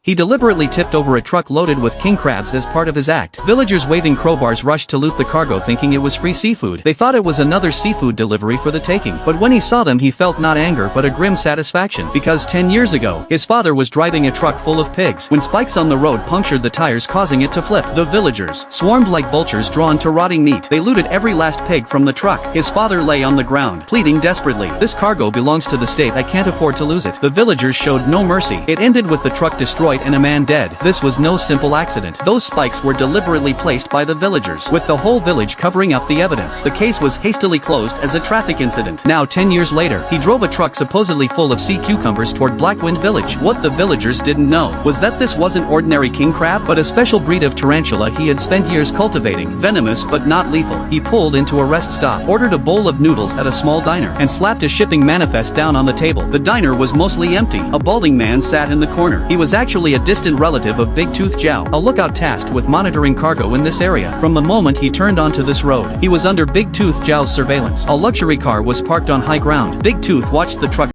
He deliberately tipped over a truck loaded with king crabs as part of his act. Villagers waving crowbars rushed to loot the cargo thinking it was free seafood. They thought it was another seafood delivery for the taking. But when he saw them he felt not anger but a grim satisfaction. Because 10 years ago, his father was driving a truck full of pigs when spikes on the road punctured the tires causing it to flip. The villagers swarmed like vultures drawn to rotting meat. They looted every last pig from the truck. His father lay on the ground, pleading desperately. This cargo belongs to the state, I can't afford to lose it. The villagers showed no mercy. It ended with the truck destroyed and a man dead. This was no simple accident. Those spikes were deliberately placed by the villagers, with the whole village covering up the evidence. The case was hastily closed as a traffic incident. Now 10 years later, he drove a truck supposedly full of sea cucumbers toward Blackwind Village. What the villagers didn't know was that this wasn't ordinary king crab, but a special breed of tarantula he had spent years cultivating, venomous but not lethal. He pulled into a rest stop, ordered a bowl of noodles at a small diner, and slapped a shipping manifest down on the table. The diner was mostly empty. A balding man sat in the corner. He was actually a distant relative of Big Tooth Jow, a lookout tasked with monitoring cargo in this area. From the moment he turned onto this road, he was under Big Tooth Jow's surveillance. A luxury car was parked on high ground. Big Tooth watched the truck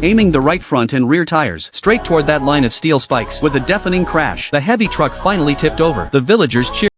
aiming the right front and rear tires straight toward that line of steel spikes. With a deafening crash, the heavy truck finally tipped over. The villagers cheered,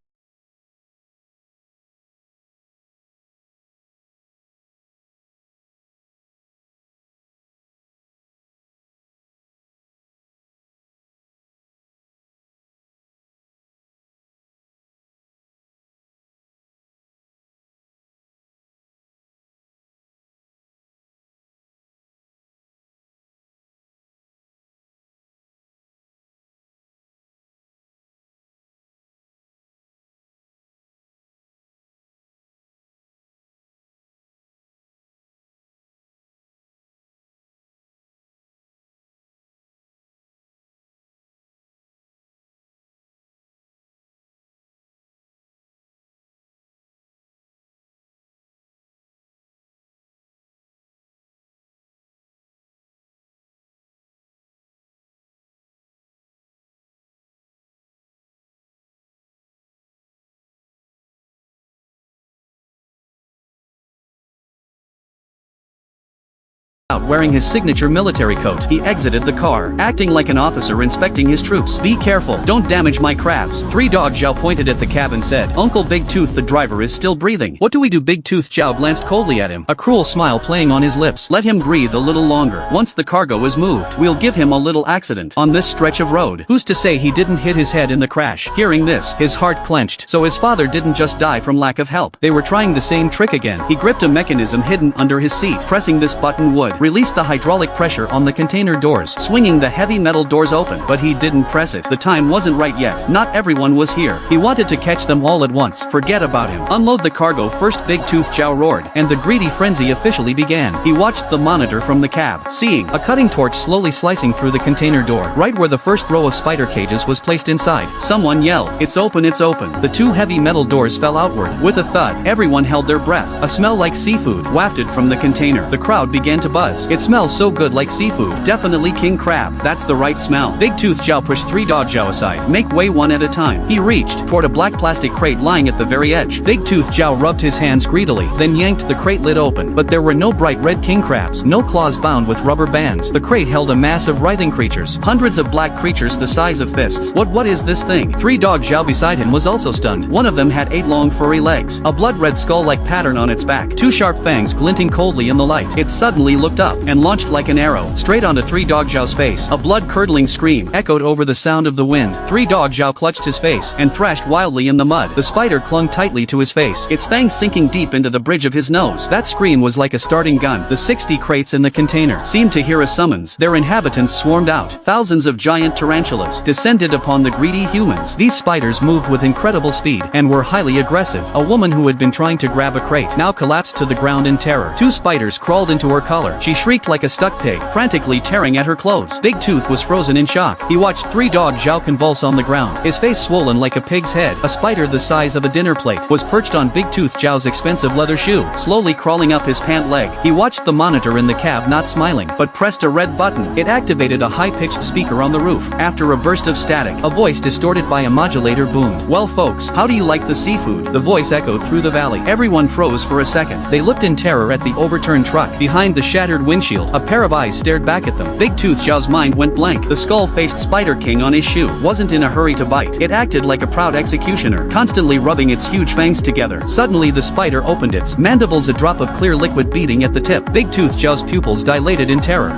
out wearing his signature military coat. He exited the car, acting like an officer inspecting his troops. Be careful, don't damage my crabs. Three Dog Jow pointed at the cab and said, Uncle Big Tooth, the driver is still breathing. What do we do? Big Tooth Jow glanced coldly at him, a cruel smile playing on his lips. Let him breathe a little longer. Once the cargo is moved, we'll give him a little accident on this stretch of road. Who's to say he didn't hit his head in the crash? Hearing this, his heart clenched. So his father didn't just die from lack of help. They were trying the same trick again. He gripped a mechanism hidden under his seat. Pressing this button would release the hydraulic pressure on the container doors, swinging the heavy metal doors open. But he didn't press it. The time wasn't right yet. Not everyone was here. He wanted to catch them all at once. Forget about him. Unload the cargo first. Big Tooth Jow roared, and the greedy frenzy officially began. He watched the monitor from the cab, seeing a cutting torch slowly slicing through the container door, right where the first row of spider cages was placed inside. Someone yelled, "It's open, it's open." The two heavy metal doors fell outward. With a thud, everyone held their breath. A smell like seafood wafted from the container. The crowd began to buzz. It smells so good, like seafood. Definitely king crab. That's the right smell. Big Tooth Jow pushed Three Dog Jow aside. Make way one at a time. He reached toward a black plastic crate lying at the very edge. Big Tooth Jow rubbed his hands greedily, then yanked the crate lid open. But there were no bright red king crabs, no claws bound with rubber bands. The crate held a mass of writhing creatures, hundreds of black creatures the size of fists. What is this thing? Three Dog Jow beside him was also stunned. One of them had 8 long furry legs, a blood-red skull-like pattern on its back, 2 sharp fangs glinting coldly in the light. It suddenly looked up and launched like an arrow straight onto Three Dog Jow's face. A blood-curdling scream echoed over the sound of the wind. Three Dog Jow clutched his face and thrashed wildly in the mud. The spider clung tightly to his face, its fangs sinking deep into the bridge of his nose. That scream was like a starting gun. The 60 crates in the container seemed to hear a summons. Their inhabitants swarmed out. Thousands of giant tarantulas descended upon the greedy humans. These spiders moved with incredible speed and were highly aggressive. A woman who had been trying to grab a crate now collapsed to the ground in terror. 2 spiders crawled into her collar, She shrieked like a stuck pig, frantically tearing at her clothes. Big Tooth was frozen in shock. He watched Three Dog Zhao convulse on the ground, his face swollen like a pig's head. A spider the size of a dinner plate was perched on Big Tooth Zhao's expensive leather shoe, slowly crawling up his pant leg. He watched the monitor in the cab not smiling, but pressed a red button. It activated a high-pitched speaker on the roof. After a burst of static, a voice distorted by a modulator boomed. "Well folks, how do you like the seafood?" The voice echoed through the valley. Everyone froze for a second. They looked in terror at the overturned truck. Behind the shattered windshield, a pair of eyes stared back at them. Big Tooth Zhao's mind went blank. The skull-faced Spider King on his shoe wasn't in a hurry to bite. It acted like a proud executioner, constantly rubbing its huge fangs together. Suddenly the spider opened its mandibles, a drop of clear liquid beating at the tip. Big Tooth Zhao's pupils dilated in terror.